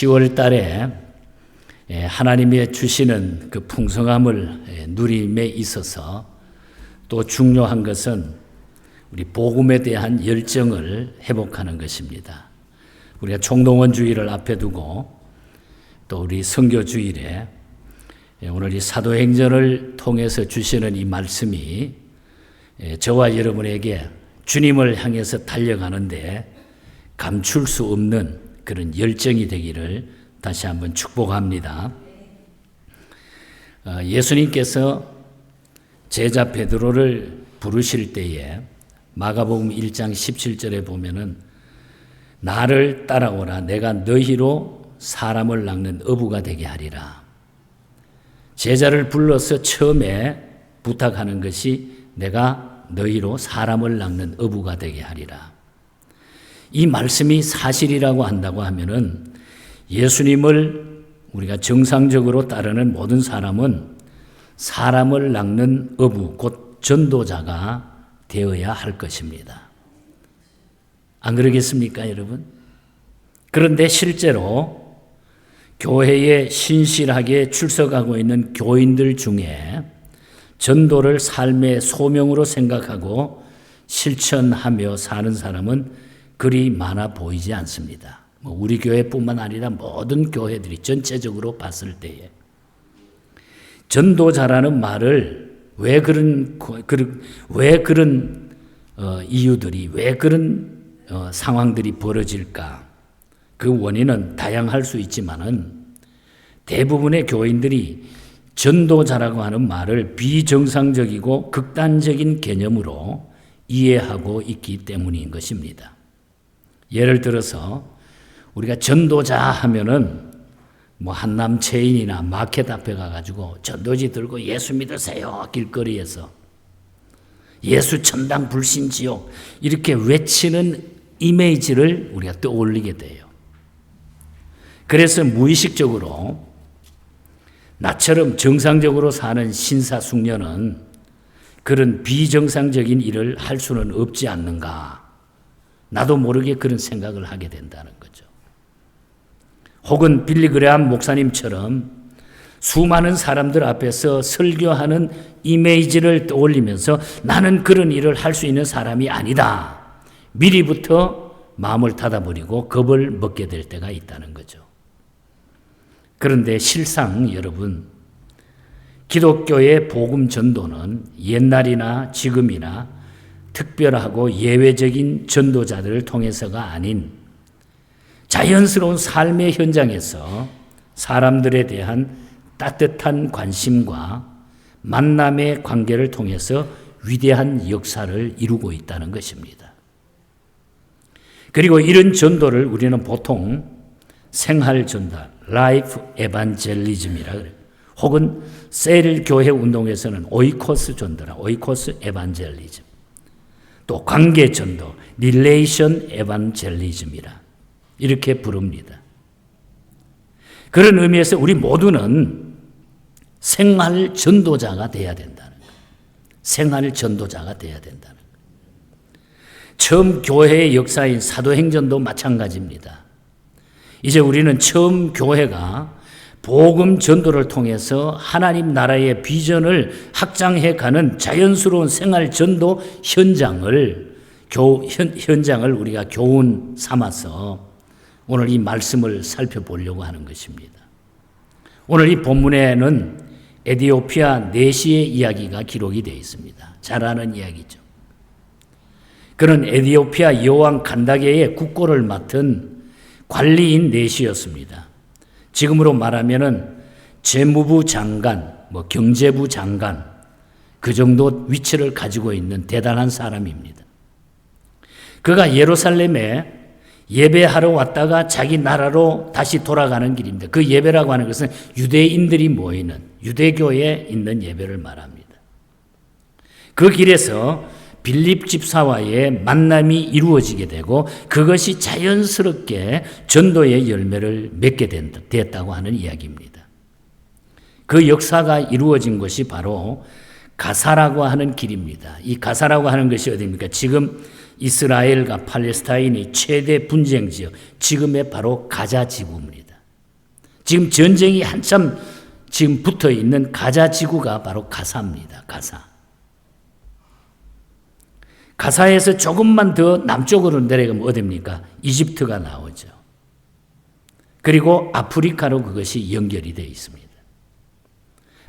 10월 달에 하나님의 주시는 그 풍성함을 누림에 있어서 또 중요한 것은 우리 복음에 대한 열정을 회복하는 것입니다. 우리가 총동원 주일을 앞에 두고 또 우리 선교 주일에 오늘 이 사도행전을 통해서 주시는 이 말씀이 저와 여러분에게 주님을 향해서 달려가는데 감출 수 없는 그런 열정이 되기를 다시 한번 축복합니다. 예수님께서 제자 베드로를 부르실 때에 마가복음 1장 17절에 보면은 나를 따라오라 내가 너희로 사람을 낚는 어부가 되게 하리라. 제자를 불러서 처음에 부탁하는 것이 내가 너희로 사람을 낚는 어부가 되게 하리라. 이 말씀이 사실이라고 한다고 하면은 예수님을 우리가 정상적으로 따르는 모든 사람은 사람을 낚는 어부, 곧 전도자가 되어야 할 것입니다. 안 그러겠습니까, 여러분? 그런데 실제로 교회에 신실하게 출석하고 있는 교인들 중에 전도를 삶의 소명으로 생각하고 실천하며 사는 사람은 그리 많아 보이지 않습니다. 우리 교회뿐만 아니라 모든 교회들이 전체적으로 봤을 때에 전도자라는 말을 왜 그런 이유들이 왜 그런 상황들이 벌어질까? 그 원인은 다양할 수 있지만은 대부분의 교인들이 전도자라고 하는 말을 비정상적이고 극단적인 개념으로 이해하고 있기 때문인 것입니다. 예를 들어서 우리가 전도자 하면은 한남체인이나 마켓 앞에 가가지고 전도지 들고 예수 믿으세요 길거리에서 예수 천당 불신 지옥 이렇게 외치는 이미지를 우리가 떠올리게 돼요. 그래서 무의식적으로 나처럼 정상적으로 사는 신사숙녀는 그런 비정상적인 일을 할 수는 없지 않는가. 나도 모르게 그런 생각을 하게 된다는 거죠. 혹은 빌리 그레함 목사님처럼 수많은 사람들 앞에서 설교하는 이미지를 떠올리면서 나는 그런 일을 할 수 있는 사람이 아니다. 미리부터 마음을 닫아버리고 겁을 먹게 될 때가 있다는 거죠. 그런데 실상 여러분, 기독교의 복음 전도는 옛날이나 지금이나 특별하고 예외적인 전도자들을 통해서가 아닌 자연스러운 삶의 현장에서 사람들에 대한 따뜻한 관심과 만남의 관계를 통해서 위대한 역사를 이루고 있다는 것입니다. 그리고 이런 전도를 우리는 보통 생활 전달, 라이프 에반젤리즘이라 그래요. 혹은 셀 교회 운동에서는 오이코스 전도라, 오이코스 에반젤리즘. 또 관계 전도, 릴레이션 에반젤리즘이라 이렇게 부릅니다. 그런 의미에서 우리 모두는 생활 전도자가 돼야 된다는 거예요. 생활 전도자가 돼야 된다는 거예요. 처음 교회의 역사인 사도행전도 마찬가지입니다. 이제 우리는 처음 교회가 복음 전도를 통해서 하나님 나라의 비전을 확장해 가는 자연스러운 생활 전도 현장을 우리가 교훈 삼아서 오늘 이 말씀을 살펴보려고 하는 것입니다. 오늘 이 본문에는 에티오피아 내시의 이야기가 기록이 되어 있습니다. 잘 아는 이야기죠. 그는 에티오피아 여왕 간다게의 국고를 맡은 관리인 내시였습니다. 지금으로 말하면은 재무부 장관, 경제부 장관 그 정도 위치를 가지고 있는 대단한 사람입니다. 그가 예루살렘에 예배하러 왔다가 자기 나라로 다시 돌아가는 길입니다. 그 예배라고 하는 것은 유대인들이 모이는 유대교에 있는 예배를 말합니다. 그 길에서 빌립 집사와의 만남이 이루어지게 되고 그것이 자연스럽게 전도의 열매를 맺게 됐다고 하는 이야기입니다. 그 역사가 이루어진 것이 바로 가사라고 하는 길입니다. 이 가사라고 하는 것이 어디입니까? 지금 이스라엘과 팔레스타인이 최대 분쟁 지역, 지금의 바로 가자 지구입니다. 지금 전쟁이 한참 지금 붙어 있는 가자 지구가 바로 가사입니다. 가사. 가사에서 조금만 더 남쪽으로 내려가면 어디입니까? 이집트가 나오죠. 그리고 아프리카로 그것이 연결이 되어 있습니다.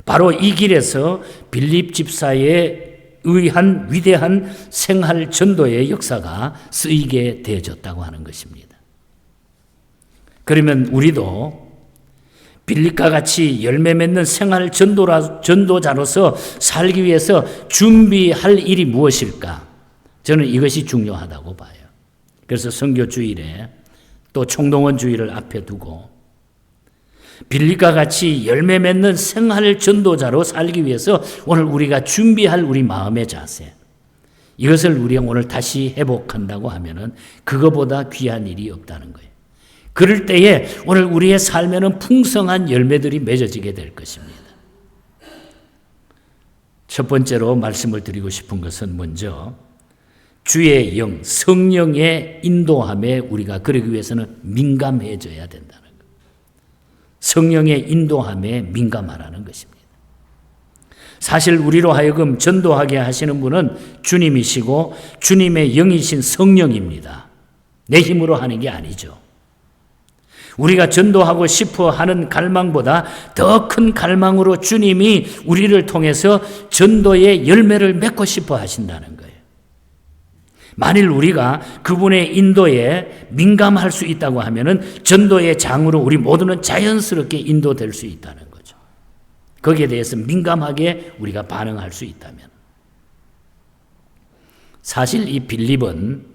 바로 이 길에서 빌립 집사에 의한 위대한 생활 전도의 역사가 쓰이게 되어졌다고 하는 것입니다. 그러면 우리도 빌립과 같이 열매 맺는 생활 전도자로서 살기 위해서 준비할 일이 무엇일까? 저는 이것이 중요하다고 봐요. 그래서 선교 주일에 또 총동원 주일을 앞에 두고 빌립과 같이 열매 맺는 생활 전도자로 살기 위해서 오늘 우리가 준비할 우리 마음의 자세, 이것을 우리가 오늘 다시 회복한다고 하면은 그거보다 귀한 일이 없다는 거예요. 그럴 때에 오늘 우리의 삶에는 풍성한 열매들이 맺어지게 될 것입니다. 첫 번째로 말씀을 드리고 싶은 것은 먼저 주의 영, 성령의 인도함에 우리가 그러기 위해서는 민감해져야 된다는 것. 성령의 인도함에 민감하라는 것입니다. 사실 우리로 하여금 전도하게 하시는 분은 주님이시고 주님의 영이신 성령입니다. 내 힘으로 하는 게 아니죠. 우리가 전도하고 싶어 하는 갈망보다 더 큰 갈망으로 주님이 우리를 통해서 전도의 열매를 맺고 싶어 하신다는 거예요. 만일 우리가 그분의 인도에 민감할 수 있다고 하면은 전도의 장으로 우리 모두는 자연스럽게 인도될 수 있다는 거죠. 거기에 대해서 민감하게 우리가 반응할 수 있다면. 사실 이 빌립은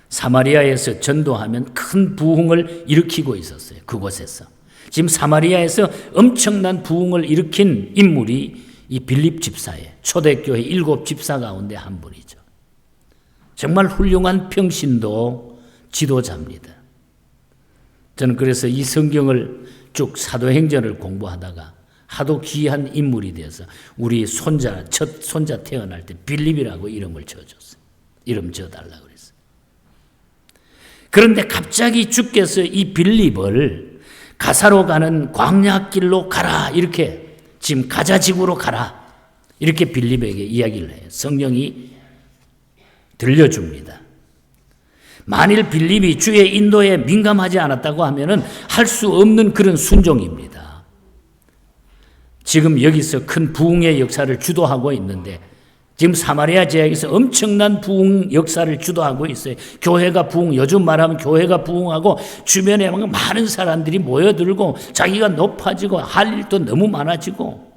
사마리아에서 전도하면 큰 부흥을 일으키고 있었어요. 그곳에서. 지금 사마리아에서 엄청난 부흥을 일으킨 인물이 이 빌립 집사예요. 초대교회 7 집사 가운데 한 분이죠. 정말 훌륭한 평신도 지도자입니다. 저는 그래서 이 성경을 쭉 사도행전을 공부하다가 하도 귀한 인물이 되어서 우리 첫 손자 태어날 때 빌립이라고 이름을 지어줬어요. 이름 지어달라고 그랬어요. 그런데 갑자기 주께서 이 빌립을 가사로 가는 광야길로 가라, 이렇게 지금 가자지구로 가라, 이렇게 빌립에게 이야기를 해요. 성령이 들려줍니다. 만일 빌립이 주의 인도에 민감하지 않았다고 하면은 할 수 없는 그런 순종입니다. 지금 여기서 큰 부흥의 역사를 주도하고 있는데 지금 사마리아 지역에서 엄청난 부흥 역사를 주도하고 있어요. 교회가 요즘 말하면 교회가 부흥하고 주변에 많은 사람들이 모여들고 자기가 높아지고 할 일도 너무 많아지고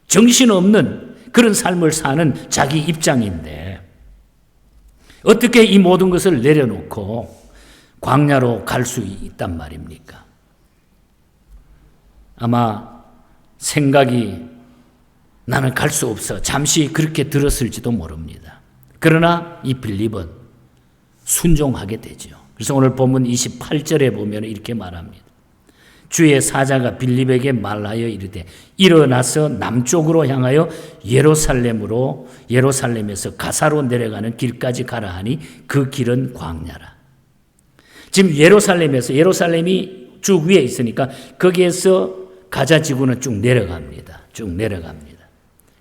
정신없는 그런 삶을 사는 자기 입장인데 어떻게 이 모든 것을 내려놓고 광야로 갈 수 있단 말입니까? 아마 생각이 나는 갈 수 없어, 잠시 그렇게 들었을지도 모릅니다. 그러나 이 빌립은 순종하게 되죠. 그래서 오늘 본문 28절에 보면 이렇게 말합니다. 주의 사자가 빌립에게 말하여 이르되 일어나서 남쪽으로 향하여 예루살렘에서 가사로 내려가는 길까지 가라 하니 그 길은 광야라. 지금 예루살렘이 쭉 위에 있으니까 거기에서 가자 지구는 쭉 내려갑니다.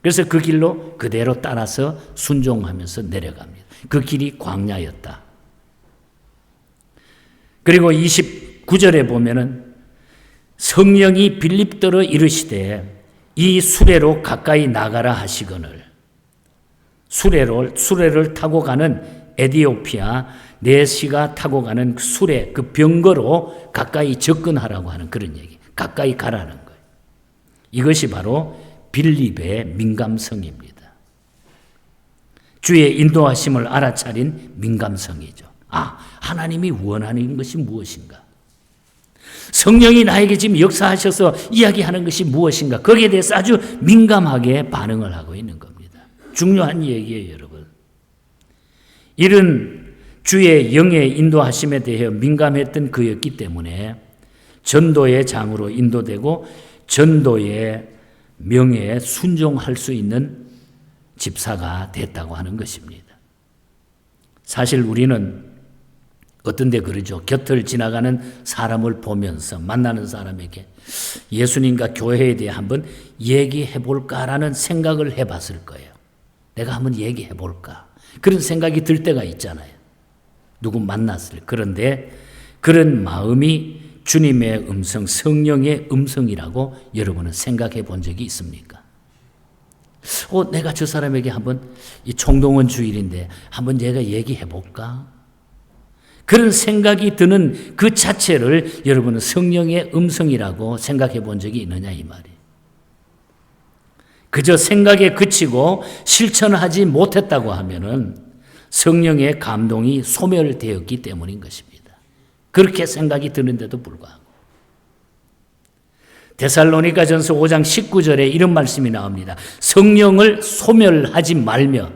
그래서 그 길로 그대로 따라서 순종하면서 내려갑니다. 그 길이 광야였다. 그리고 29절에 보면은 성령이 빌립더러 이르시되 이 수레로 가까이 나가라 하시거늘 수레를 타고 가는 에디오피아 네시가 타고 가는 수레, 그 병거로 가까이 접근하라고 하는 그런 얘기. 가까이 가라는 거예요. 이것이 바로 빌립의 민감성입니다. 주의 인도하심을 알아차린 민감성이죠. 하나님이 원하는 것이 무엇인가? 성령이 나에게 지금 역사하셔서 이야기하는 것이 무엇인가? 거기에 대해서 아주 민감하게 반응을 하고 있는 겁니다. 중요한 얘기예요, 여러분. 이런 주의 영의 인도하심에 대해 민감했던 그였기 때문에 전도의 장으로 인도되고 전도의 명예에 순종할 수 있는 집사가 됐다고 하는 것입니다. 사실 우리는 어떤 데 그러죠. 곁을 지나가는 사람을 보면서 만나는 사람에게 예수님과 교회에 대해 한번 얘기해 볼까라는 생각을 해봤을 거예요. 내가 한번 얘기해 볼까. 그런 생각이 들 때가 있잖아요. 누구 만났을 때. 그런데 그런 마음이 주님의 음성, 성령의 음성이라고 여러분은 생각해 본 적이 있습니까? 내가 저 사람에게 한번 이 총동원 주일인데 한번 내가 얘기해 볼까? 그런 생각이 드는 그 자체를 여러분은 성령의 음성이라고 생각해 본 적이 있느냐 이 말이에요. 그저 생각에 그치고 실천하지 못했다고 하면은 성령의 감동이 소멸되었기 때문인 것입니다. 그렇게 생각이 드는데도 불구하고 데살로니가전서 5장 19절에 이런 말씀이 나옵니다. 성령을 소멸하지 말며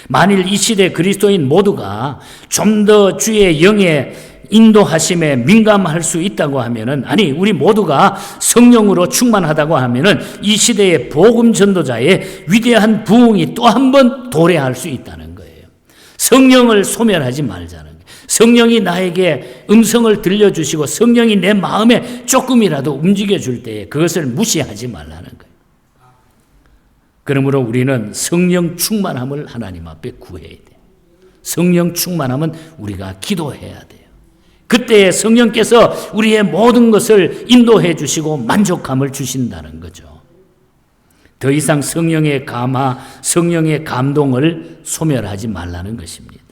만일 이 시대 그리스도인 모두가 좀 더 주의 영의 인도하심에 민감할 수 있다고 하면은, 아니 우리 모두가 성령으로 충만하다고 하면은 이 시대의 복음 전도자의 위대한 부흥이 또 한 번 도래할 수 있다는 거예요. 성령을 소멸하지 말자는 거예요. 성령이 나에게 음성을 들려주시고 성령이 내 마음에 조금이라도 움직여줄 때에 그것을 무시하지 말라는 거예요. 그러므로 우리는 성령 충만함을 하나님 앞에 구해야 돼요. 성령 충만함은 우리가 기도해야 돼요. 그때 성령께서 우리의 모든 것을 인도해 주시고 만족함을 주신다는 거죠. 더 이상 성령의 감화, 성령의 감동을 소멸하지 말라는 것입니다.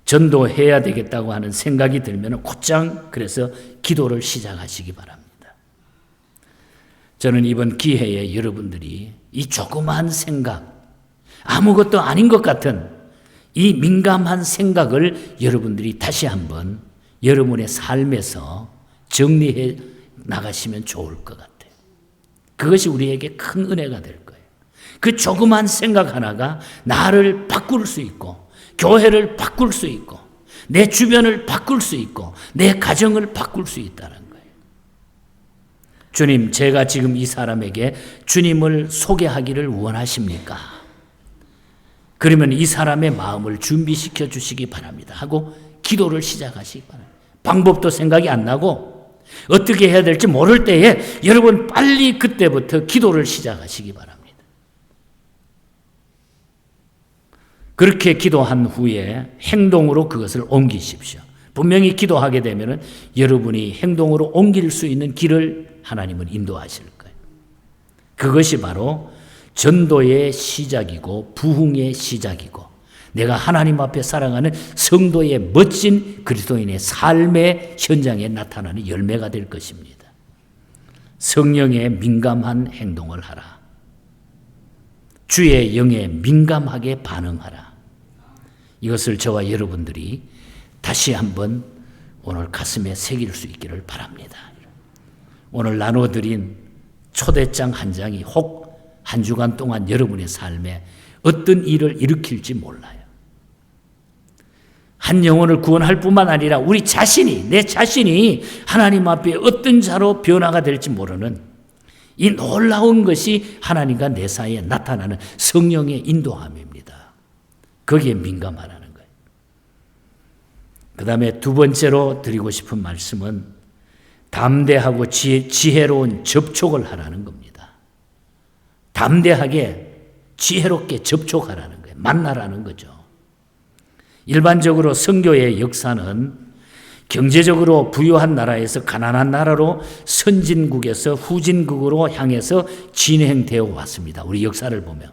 전도해야 되겠다고 하는 생각이 들면 곧장 그래서 기도를 시작하시기 바랍니다. 저는 이번 기회에 여러분들이 이 조그마한 생각, 아무것도 아닌 것 같은 이 민감한 생각을 여러분들이 다시 한번 여러분의 삶에서 정리해 나가시면 좋을 것 같아요. 그것이 우리에게 큰 은혜가 될 거예요. 그 조그마한 생각 하나가 나를 바꿀 수 있고 교회를 바꿀 수 있고 내 주변을 바꿀 수 있고 내 가정을 바꿀 수 있다는 거예요. 주님, 제가 지금 이 사람에게 주님을 소개하기를 원하십니까? 그러면 이 사람의 마음을 준비시켜 주시기 바랍니다 하고 기도를 시작하시기 바랍니다. 방법도 생각이 안 나고 어떻게 해야 될지 모를 때에 여러분 빨리 그때부터 기도를 시작하시기 바랍니다. 그렇게 기도한 후에 행동으로 그것을 옮기십시오. 분명히 기도하게 되면 여러분이 행동으로 옮길 수 있는 길을 하나님은 인도하실 거예요. 그것이 바로 전도의 시작이고 부흥의 시작이고 내가 하나님 앞에 사랑하는 성도의 멋진 그리스도인의 삶의 현장에 나타나는 열매가 될 것입니다. 성령에 민감한 행동을 하라. 주의 영에 민감하게 반응하라. 이것을 저와 여러분들이 다시 한번 오늘 가슴에 새길 수 있기를 바랍니다. 오늘 나눠드린 초대장 한 장이 혹 한 주간 동안 여러분의 삶에 어떤 일을 일으킬지 몰라요. 한 영혼을 구원할 뿐만 아니라 우리 자신이, 내 자신이 하나님 앞에 어떤 자로 변화가 될지 모르는 이 놀라운 것이 하나님과 내 사이에 나타나는 성령의 인도함입니다. 거기에 민감하라는 거예요. 그 다음에 두 번째로 드리고 싶은 말씀은 담대하고 지혜로운 접촉을 하라는 겁니다. 담대하게 지혜롭게 접촉하라는 거예요. 만나라는 거죠. 일반적으로 선교의 역사는 경제적으로 부유한 나라에서 가난한 나라로 선진국에서 후진국으로 향해서 진행되어 왔습니다. 우리 역사를 보면.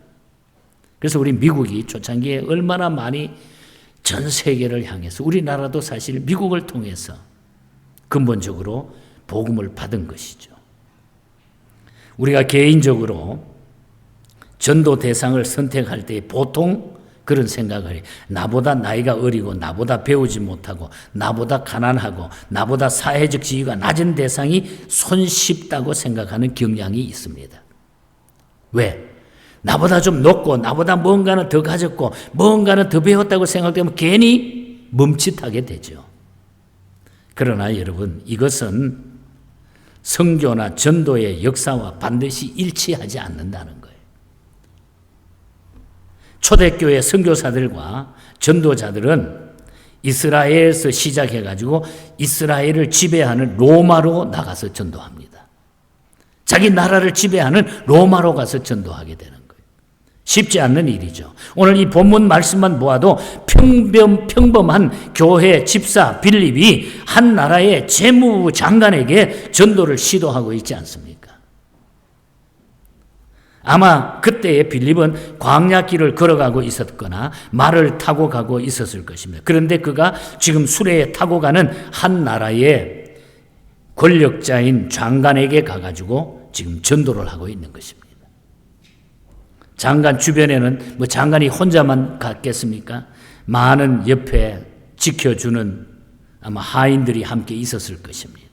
그래서 우리 미국이 초창기에 얼마나 많이 전 세계를 향해서 우리나라도 사실 미국을 통해서 근본적으로 복음을 받은 것이죠. 우리가 개인적으로 전도 대상을 선택할 때 보통 그런 생각을 해요. 나보다 나이가 어리고 나보다 배우지 못하고 나보다 가난하고 나보다 사회적 지위가 낮은 대상이 손쉽다고 생각하는 경향이 있습니다. 왜? 나보다 좀 높고 나보다 뭔가는 더 가졌고 뭔가는 더 배웠다고 생각되면 괜히 멈칫하게 되죠. 그러나 여러분, 이것은 선교나 전도의 역사와 반드시 일치하지 않는다는 거예요. 초대교회 선교사들과 전도자들은 이스라엘에서 시작해가지고 이스라엘을 지배하는 로마로 나가서 전도합니다. 자기 나라를 지배하는 로마로 가서 전도하게 되는 거예요. 쉽지 않는 일이죠. 오늘 이 본문 말씀만 보아도 평범한 교회 집사 빌립이 한 나라의 재무장관에게 전도를 시도하고 있지 않습니까? 아마 그때의 빌립은 광야길을 걸어가고 있었거나 말을 타고 가고 있었을 것입니다. 그런데 그가 지금 수레에 타고 가는 한 나라의 권력자인 장관에게 가가지고 지금 전도를 하고 있는 것입니다. 장관 주변에는 뭐 장관이 혼자만 갔겠습니까? 많은 옆에 지켜주는 아마 하인들이 함께 있었을 것입니다.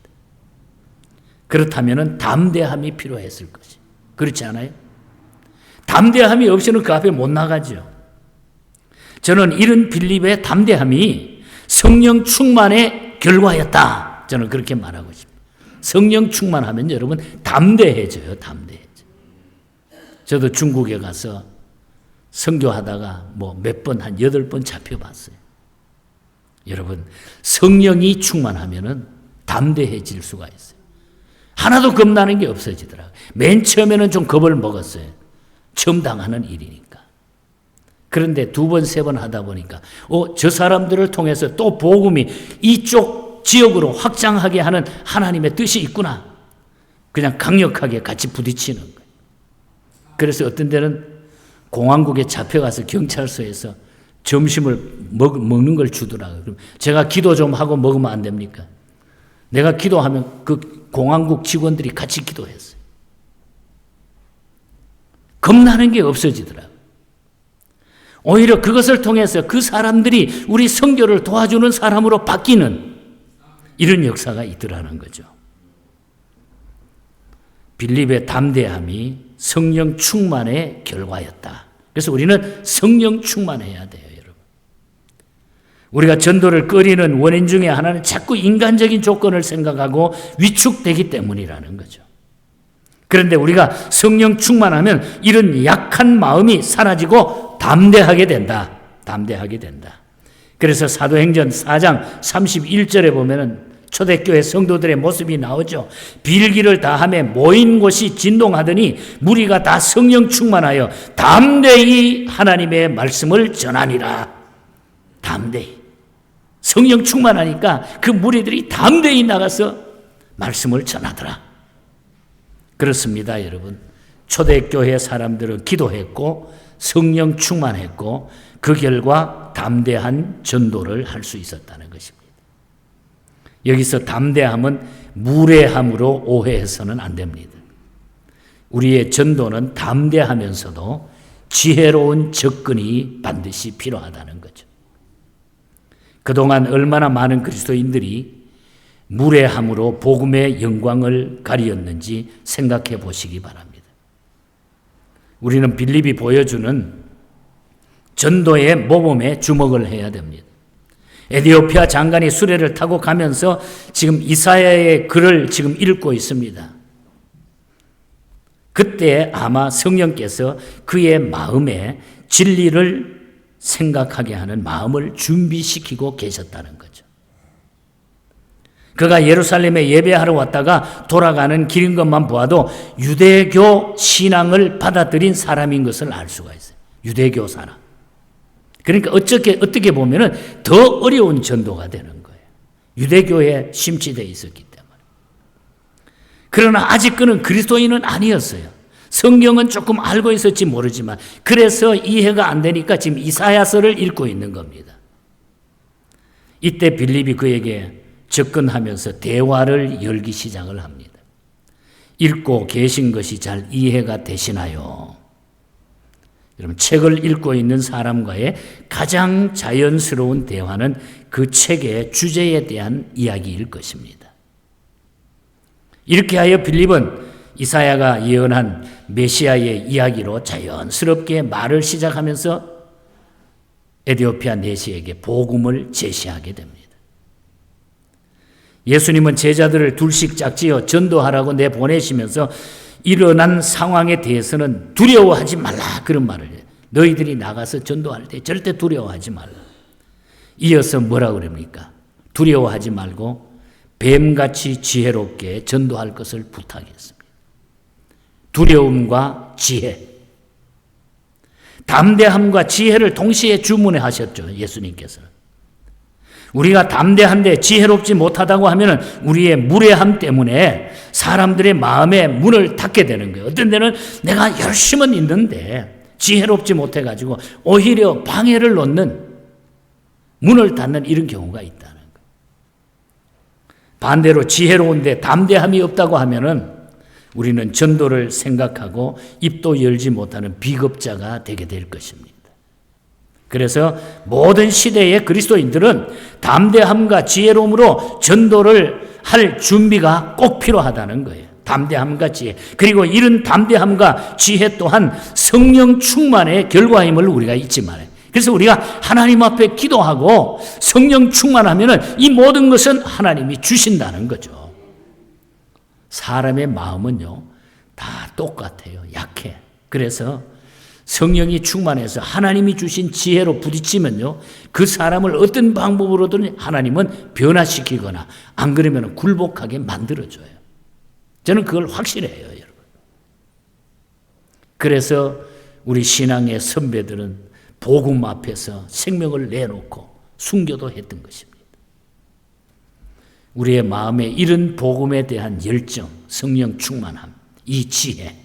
그렇다면 담대함이 필요했을 것이. 그렇지 않아요? 담대함이 없이는 그 앞에 못 나가죠. 저는 이런 빌립의 담대함이 성령 충만의 결과였다. 저는 그렇게 말하고 싶습니다. 성령 충만하면 여러분 담대해져요. 담대해져. 저도 중국에 가서 선교하다가 뭐 몇 번, 한 8번 잡혀봤어요. 여러분, 성령이 충만하면은 담대해질 수가 있어요. 하나도 겁나는 게 없어지더라고요. 맨 처음에는 좀 겁을 먹었어요. 처음 당하는 일이니까. 그런데 2번, 3번 하다 보니까 저 사람들을 통해서 또 복음이 이쪽 지역으로 확장하게 하는 하나님의 뜻이 있구나. 그냥 강력하게 같이 부딪히는 거예요. 그래서 어떤 데는 공항국에 잡혀가서 경찰서에서 점심을 먹는 걸 주더라고요. 그럼 제가 기도 좀 하고 먹으면 안 됩니까? 내가 기도하면 그 공항국 직원들이 같이 기도했어요. 겁나는 게 없어지더라고요. 오히려 그것을 통해서 그 사람들이 우리 선교를 도와주는 사람으로 바뀌는 이런 역사가 있더라는 거죠. 빌립의 담대함이 성령 충만의 결과였다. 그래서 우리는 성령 충만해야 돼요, 여러분. 우리가 전도를 꺼리는 원인 중에 하나는 자꾸 인간적인 조건을 생각하고 위축되기 때문이라는 거죠. 그런데 우리가 성령 충만하면 이런 약한 마음이 사라지고 담대하게 된다. 담대하게 된다. 그래서 사도행전 4장 31절에 보면은 초대교회 성도들의 모습이 나오죠. 빌기를 다하며 모인 곳이 진동하더니 무리가 다 성령 충만하여 담대히 하나님의 말씀을 전하니라. 담대히. 성령 충만하니까 그 무리들이 담대히 나가서 말씀을 전하더라. 그렇습니다, 여러분. 초대교회 사람들은 기도했고 성령 충만했고 그 결과 담대한 전도를 할 수 있었다는 것입니다. 여기서 담대함은 무례함으로 오해해서는 안 됩니다. 우리의 전도는 담대하면서도 지혜로운 접근이 반드시 필요하다는 거죠. 그동안 얼마나 많은 그리스도인들이 무례함으로 복음의 영광을 가리었는지 생각해 보시기 바랍니다. 우리는 빌립이 보여주는 전도의 모범에 주목을 해야 됩니다. 에디오피아 장관이 수레를 타고 가면서 지금 이사야의 글을 지금 읽고 있습니다. 그때 아마 성령께서 그의 마음에 진리를 생각하게 하는 마음을 준비시키고 계셨다는 거죠. 그가 예루살렘에 예배하러 왔다가 돌아가는 길인 것만 보아도 유대교 신앙을 받아들인 사람인 것을 알 수가 있어요. 유대교 사람. 그러니까 어떻게 보면은 더 어려운 전도가 되는 거예요. 유대교에 심취되어 있었기 때문에. 그러나 아직 그는 그리스도인은 아니었어요. 성경은 조금 알고 있었지 모르지만 그래서 이해가 안 되니까 지금 이사야서를 읽고 있는 겁니다. 이때 빌립이 그에게 접근하면서 대화를 열기 시작을 합니다. 읽고 계신 것이 잘 이해가 되시나요? 여러분, 책을 읽고 있는 사람과의 가장 자연스러운 대화는 그 책의 주제에 대한 이야기일 것입니다. 이렇게 하여 빌립은 이사야가 예언한 메시아의 이야기로 자연스럽게 말을 시작하면서 에디오피아 내시에게 복음을 제시하게 됩니다. 예수님은 제자들을 둘씩 짝지어 전도하라고 내보내시면서 일어난 상황에 대해서는 두려워하지 말라 그런 말을 해요. 너희들이 나가서 전도할 때 절대 두려워하지 말라. 이어서 뭐라 그럽니까? 두려워하지 말고 뱀같이 지혜롭게 전도할 것을 부탁했습니다. 두려움과 지혜, 담대함과 지혜를 동시에 주문해 하셨죠. 예수님께서는. 우리가 담대한데 지혜롭지 못하다고 하면 우리의 무례함 때문에 사람들의 마음의 문을 닫게 되는 거예요. 어떤 데는 내가 열심은 있는데 지혜롭지 못해가지고 오히려 방해를 놓는, 문을 닫는 이런 경우가 있다는 거예요. 반대로 지혜로운데 담대함이 없다고 하면은 우리는 전도를 생각하고 입도 열지 못하는 비겁자가 되게 될 것입니다. 그래서 모든 시대의 그리스도인들은 담대함과 지혜로움으로 전도를 할 준비가 꼭 필요하다는 거예요. 담대함과 지혜. 그리고 이런 담대함과 지혜 또한 성령 충만의 결과임을 우리가 잊지 말아요. 그래서 우리가 하나님 앞에 기도하고 성령 충만하면은 이 모든 것은 하나님이 주신다는 거죠. 사람의 마음은요, 다 똑같아요. 약해. 그래서 성령이 충만해서 하나님이 주신 지혜로 부딪히면요, 그 사람을 어떤 방법으로든 하나님은 변화시키거나 안 그러면 굴복하게 만들어줘요. 저는 그걸 확실해요, 여러분. 그래서 우리 신앙의 선배들은 복음 앞에서 생명을 내놓고 순교도 했던 것입니다. 우리의 마음에 이런 복음에 대한 열정, 성령 충만함, 이 지혜,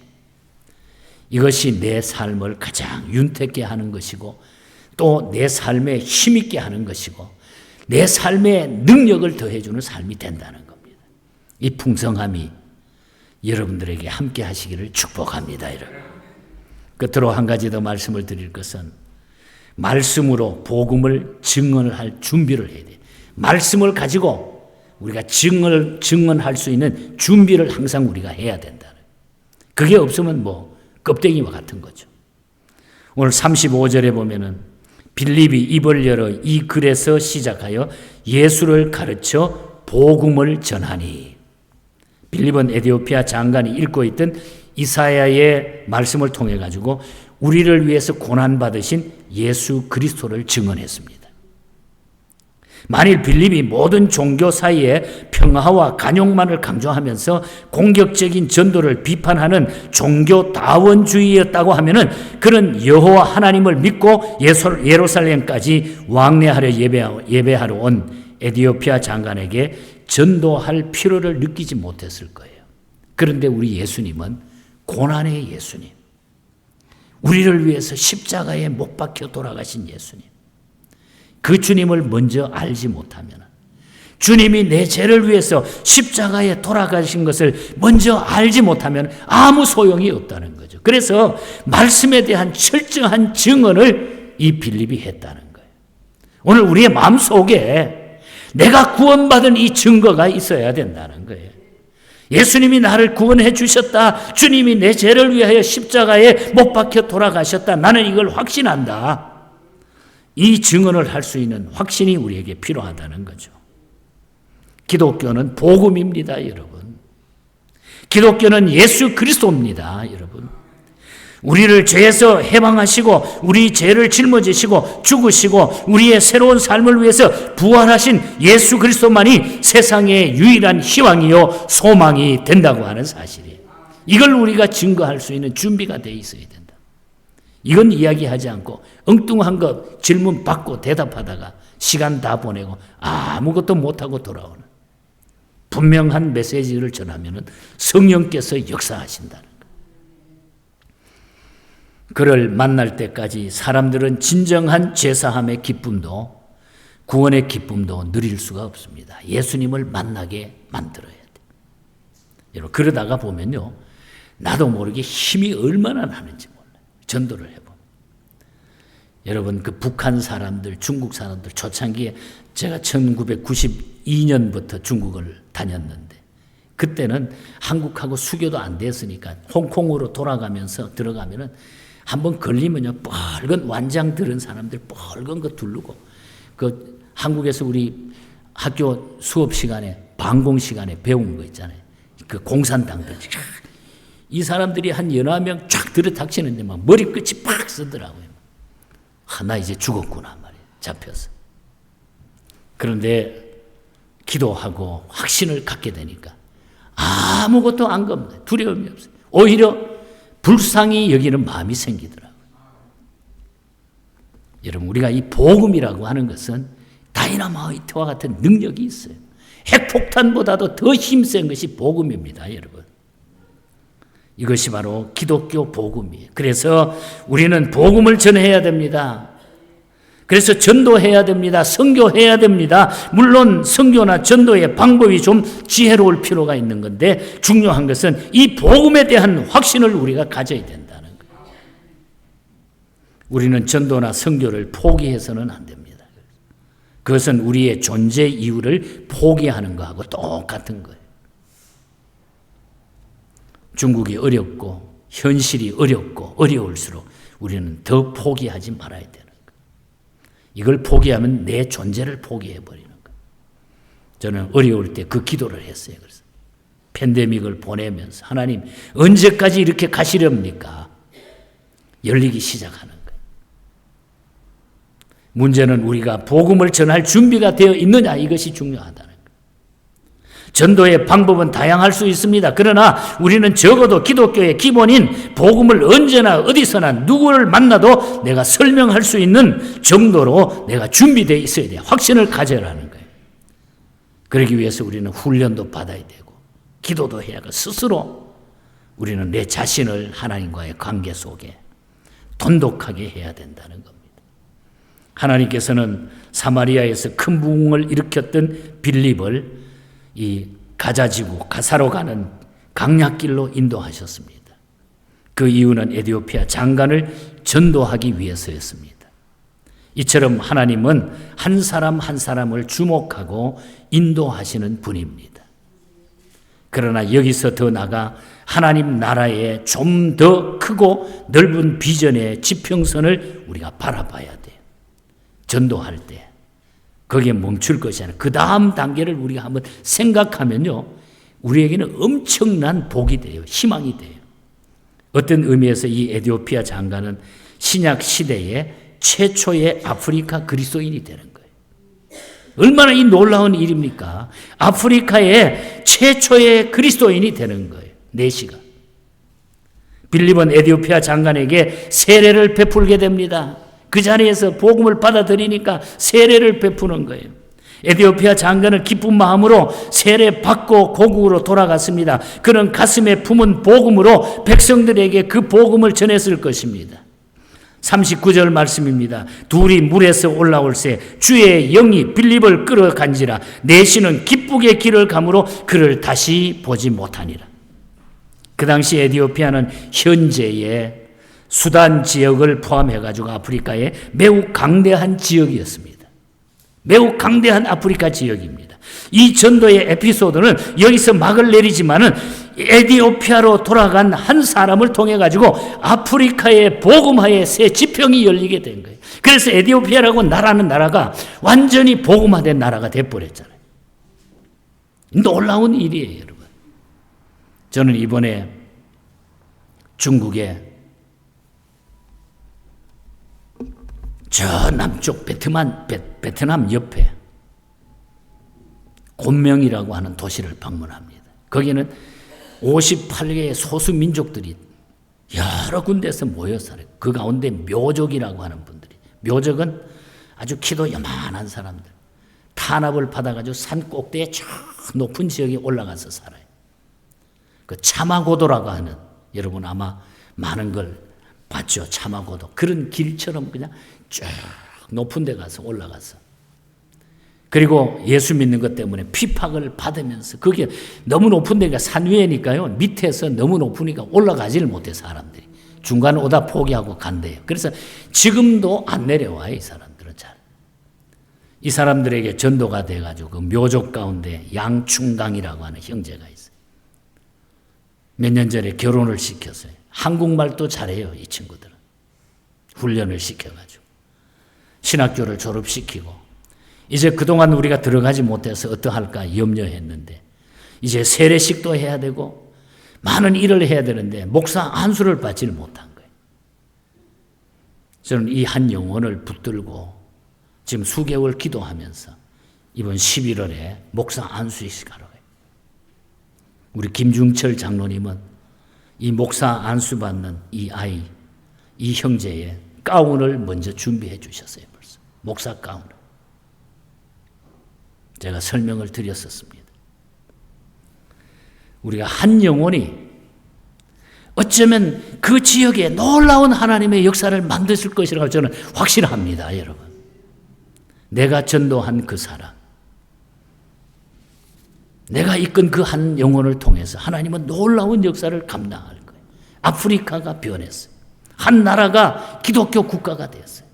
이것이 내 삶을 가장 윤택게 하는 것이고 또 내 삶에 힘있게 하는 것이고 내 삶에 능력을 더해주는 삶이 된다는 겁니다. 이 풍성함이 여러분들에게 함께 하시기를 축복합니다. 여러분. 끝으로 한 가지 더 말씀을 드릴 것은 말씀으로 복음을 증언할 준비를 해야 돼요. 말씀을 가지고 우리가 증언할 수 있는 준비를 항상 우리가 해야 된다는. 그게 없으면 껍데기와 같은 거죠. 오늘 35절에 보면은 빌립이 입을 열어 이 글에서 시작하여 예수를 가르쳐 복음을 전하니. 빌립은 에디오피아 장관이 읽고 있던 이사야의 말씀을 통해 가지고 우리를 위해서 고난받으신 예수 그리스도를 증언했습니다. 만일 빌립이 모든 종교 사이에 평화와 간용만을 강조하면서 공격적인 전도를 비판하는 종교다원주의였다고 하면은 그는 여호와 하나님을 믿고 예루살렘까지 왕래하려 예배하러 온 에디오피아 장관에게 전도할 필요를 느끼지 못했을 거예요. 그런데 우리 예수님은 고난의 예수님, 우리를 위해서 십자가에 못 박혀 돌아가신 예수님, 그 주님을 먼저 알지 못하면, 주님이 내 죄를 위해서 십자가에 돌아가신 것을 먼저 알지 못하면 아무 소용이 없다는 거죠. 그래서 말씀에 대한 철저한 증언을 이 빌립이 했다는 거예요. 오늘 우리의 마음속에 내가 구원받은 이 증거가 있어야 된다는 거예요. 예수님이 나를 구원해 주셨다. 주님이 내 죄를 위하여 십자가에 못 박혀 돌아가셨다. 나는 이걸 확신한다. 이 증언을 할 수 있는 확신이 우리에게 필요하다는 거죠. 기독교는 복음입니다, 여러분. 기독교는 예수 그리스도입니다, 여러분. 우리를 죄에서 해방하시고 우리 죄를 짊어지시고 죽으시고 우리의 새로운 삶을 위해서 부활하신 예수 그리스도만이 세상의 유일한 희망이요 소망이 된다고 하는 사실이에요. 이걸 우리가 증거할 수 있는 준비가 돼 있어야 된다. 이건 이야기하지 않고 엉뚱한 거 질문 받고 대답하다가 시간 다 보내고 아무것도 못하고 돌아오는, 분명한 메시지를 전하면 성령께서 역사하신다는 거예요. 그를 만날 때까지 사람들은 진정한 죄사함의 기쁨도 구원의 기쁨도 누릴 수가 없습니다. 예수님을 만나게 만들어야 돼요. 여러분, 그러다가 보면요, 나도 모르게 힘이 얼마나 나는지 몰라요. 전도를 해보면. 여러분, 그 북한 사람들, 중국 사람들 초창기에 제가 1992년부터 중국을 다녔는데 그때는 한국하고 수교도 안 됐으니까 홍콩으로 돌아가면서 들어가면은 한번 걸리면요, 뻘건 완장 들은 사람들 뻘건 거 두르고, 그 한국에서 우리 학교 수업 시간에 방공 시간에 배운 거 있잖아요. 그 공산당들, 이 사람들이 한 여러 명 쫙 들어닥치는데 막 머리끝이 팍 쓰더라고요. 나 이제 죽었구나 말이에요. 잡혀서. 그런데 기도하고 확신을 갖게 되니까 아무것도 안 겁니다. 두려움이 없어요. 오히려 불쌍히 여기는 마음이 생기더라고요. 여러분, 우리가 이 복음이라고 하는 것은 다이너마이트와 같은 능력이 있어요. 핵폭탄보다도 더 힘센 것이 복음입니다, 여러분. 이것이 바로 기독교 복음이에요. 그래서 우리는 복음을 전해야 됩니다. 그래서 전도해야 됩니다. 선교해야 됩니다. 물론 선교나 전도의 방법이 좀 지혜로울 필요가 있는 건데 중요한 것은 이 복음에 대한 확신을 우리가 가져야 된다는 거예요. 우리는 전도나 선교를 포기해서는 안 됩니다. 그것은 우리의 존재 이유를 포기하는 것하고 똑같은 거예요. 중국이 어렵고 현실이 어렵고 어려울수록 우리는 더 포기하지 말아야 돼요. 이걸 포기하면 내 존재를 포기해버리는 거예요. 저는 어려울 때 그 기도를 했어요. 그래서 팬데믹을 보내면서 하나님 언제까지 이렇게 가시렵니까? 열리기 시작하는 거예요. 문제는 우리가 복음을 전할 준비가 되어 있느냐, 이것이 중요하다는 거예요. 전도의 방법은 다양할 수 있습니다. 그러나 우리는 적어도 기독교의 기본인 복음을 언제나 어디서나 누구를 만나도 내가 설명할 수 있는 정도로 내가 준비되어 있어야 돼요. 확신을 가져라는 거예요. 그러기 위해서 우리는 훈련도 받아야 되고 기도도 해야 하고 스스로 우리는 내 자신을 하나님과의 관계 속에 돈독하게 해야 된다는 겁니다. 하나님께서는 사마리아에서 큰 부흥을 일으켰던 빌립을 이 가자지구 가사로 가는 강약길로 인도하셨습니다. 그 이유는 에티오피아 장관을 전도하기 위해서였습니다. 이처럼 하나님은 한 사람 한 사람을 주목하고 인도하시는 분입니다. 그러나 여기서 더 나아가 하나님 나라의 좀 더 크고 넓은 비전의 지평선을 우리가 바라봐야 돼요. 전도할 때 거기에 멈출 것이 아니라 그 다음 단계를 우리가 한번 생각하면요, 우리에게는 엄청난 복이 돼요. 희망이 돼요. 어떤 의미에서 이 에티오피아 장관은 신약 시대의 최초의 아프리카 그리스도인이 되는 거예요. 얼마나 이 놀라운 일입니까? 아프리카의 최초의 그리스도인이 되는 거예요. 내시가. 빌립은 에티오피아 장관에게 세례를 베풀게 됩니다. 그 자리에서 복음을 받아들이니까 세례를 베푸는 거예요. 에티오피아 장관은 기쁜 마음으로 세례 받고 고국으로 돌아갔습니다. 그는 가슴에 품은 복음으로 백성들에게 그 복음을 전했을 것입니다. 39절 말씀입니다. 둘이 물에서 올라올새 주의 영이 빌립을 끌어간지라 내시는 기쁘게 길을 가므로 그를 다시 보지 못하니라. 그 당시 에티오피아는 현재의 수단 지역을 포함해가지고 아프리카의 매우 강대한 지역이었습니다. 매우 강대한 아프리카 지역입니다. 이 전도의 에피소드는 여기서 막을 내리지만은 에티오피아로 돌아간 한 사람을 통해 가지고 아프리카의 복음화의 새 지평이 열리게 된 거예요. 그래서 에티오피아라고 나라는 나라가 완전히 복음화된 나라가 돼버렸잖아요. 놀라운 일이에요, 여러분. 저는 이번에 중국에 저 남쪽 베트남 옆에 곤명이라고 하는 도시를 방문합니다. 거기는 58개의 소수 민족들이 여러 군데서 모여 살아요. 그 가운데 묘족이라고 하는 분들이. 묘족은 아주 키도 요만한 사람들. 탄압을 받아가지고 산 꼭대기에 저 높은 지역에 올라가서 살아요. 그 차마고도라고 하는, 여러분 아마 많은 걸 봤죠. 차마고도. 그런 길처럼 그냥 쭉 높은 데 가서 올라가서. 그리고 예수 믿는 것 때문에 핍박을 받으면서, 그게 너무 높은 데가 산 위에니까요. 밑에서 너무 높으니까 올라가지를 못해 사람들이. 중간 오다 포기하고 간대요. 그래서 지금도 안 내려와요, 이 사람들은 잘. 이 사람들에게 전도가 돼가지고 그 묘족 가운데 양충강이라고 하는 형제가 있어요. 몇 년 전에 결혼을 시켰어요. 한국말도 잘해요, 이 친구들은. 훈련을 시켜가지고. 신학교를 졸업시키고. 이제 그동안 우리가 들어가지 못해서 어떠할까 염려했는데 이제 세례식도 해야 되고 많은 일을 해야 되는데 목사 안수를 받지를 못한 거예요. 저는 이 한 영혼을 붙들고 지금 수개월 기도하면서 이번 11월에 목사 안수식 하러 가요. 우리 김중철 장로님은 이 목사 안수 받는 이 아이, 이 형제의 가운을 먼저 준비해 주셨어요. 벌써 목사 가운을. 제가 설명을 드렸었습니다. 우리가 한 영혼이 어쩌면 그 지역에 놀라운 하나님의 역사를 만드실 것이라고 저는 확신합니다, 여러분. 내가 전도한 그 사람, 내가 이끈 그 한 영혼을 통해서 하나님은 놀라운 역사를 감당할 거예요. 아프리카가 변했어요. 한 나라가 기독교 국가가 되었어요.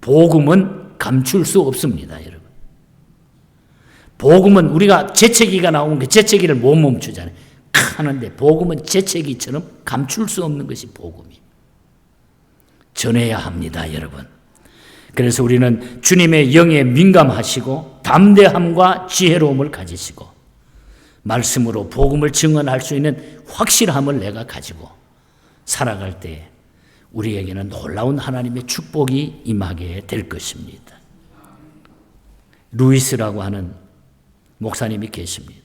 복음은 감출 수 없습니다, 여러분. 복음은 우리가 재채기가 나오면 그 재채기를 못 멈추잖아요. 하는데 복음은 재채기처럼 감출 수 없는 것이 복음이에요. 전해야 합니다, 여러분. 그래서 우리는 주님의 영에 민감하시고 담대함과 지혜로움을 가지시고 말씀으로 복음을 증언할 수 있는 확실함을 내가 가지고 살아갈 때 우리에게는 놀라운 하나님의 축복이 임하게 될 것입니다. 루이스라고 하는 목사님이 계십니다.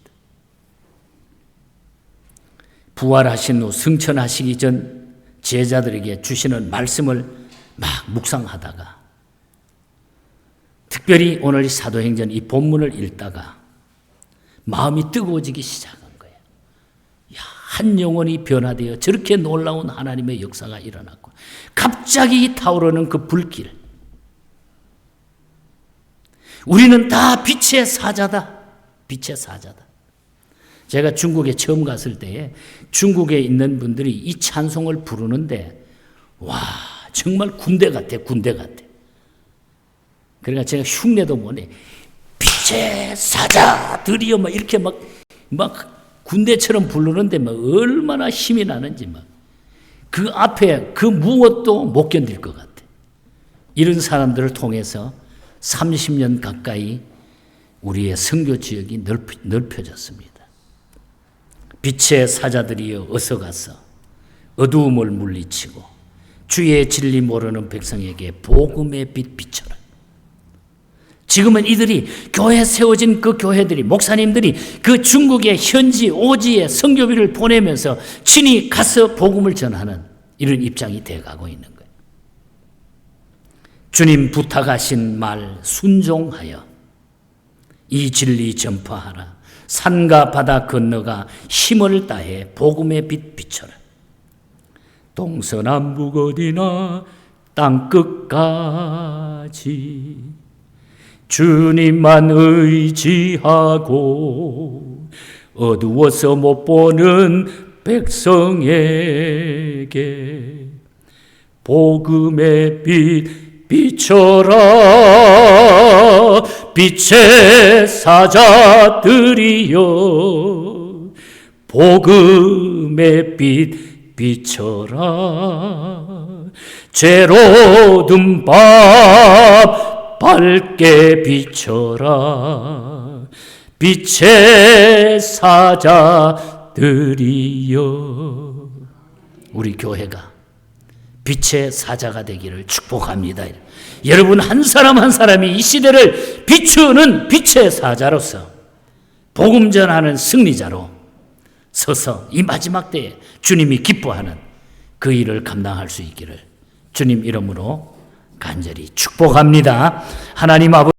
부활하신 후 승천하시기 전 제자들에게 주시는 말씀을 막 묵상하다가 특별히 오늘 이 사도행전 이 본문을 읽다가 마음이 뜨거워지기 시작한 거예요. 야, 한 영혼이 변화되어 저렇게 놀라운 하나님의 역사가 일어났고 갑자기 타오르는 그 불길. 우리는 다 빛의 사자다. 빛의 사자다. 제가 중국에 처음 갔을 때에 중국에 있는 분들이 이 찬송을 부르는데 와, 정말 군대 같아, 군대 같아. 그러니까 제가 흉내도 못 내. 빛의 사자들이여 막 이렇게 막 군대처럼 부르는데 막 얼마나 힘이 나는지 막 그 앞에 그 무엇도 못 견딜 것 같아. 이런 사람들을 통해서 30년 가까이 우리의 선교 지역이 넓혀졌습니다. 빛의 사자들이여 어서 가서 어두움을 물리치고 주의 진리 모르는 백성에게 복음의 빛 비춰라. 지금은 이들이 교회 세워진 그 교회들이 목사님들이 그 중국의 현지 오지에 선교비를 보내면서 친히 가서 복음을 전하는 이런 입장이 돼가고 있는 거예요. 주님 부탁하신 말 순종하여 이 진리 전파하라. 산과 바다 건너가 힘을 다해 복음의 빛 비춰라. 동서남북 어디나 땅끝까지 주님만 의지하고 어두워서 못 보는 백성에게 복음의 빛 비춰라. 빛의 사자들이여 복음의 빛 비춰라. 죄로 든 밤 밝게 비춰라. 빛의 사자들이여. 우리 교회가 빛의 사자가 되기를 축복합니다. 여러분 한 사람 한 사람이 이 시대를 비추는 빛의 사자로서 복음 전하는 승리자로 서서 이 마지막 때에 주님이 기뻐하는 그 일을 감당할 수 있기를 주님 이름으로 간절히 축복합니다. 하나님 아버지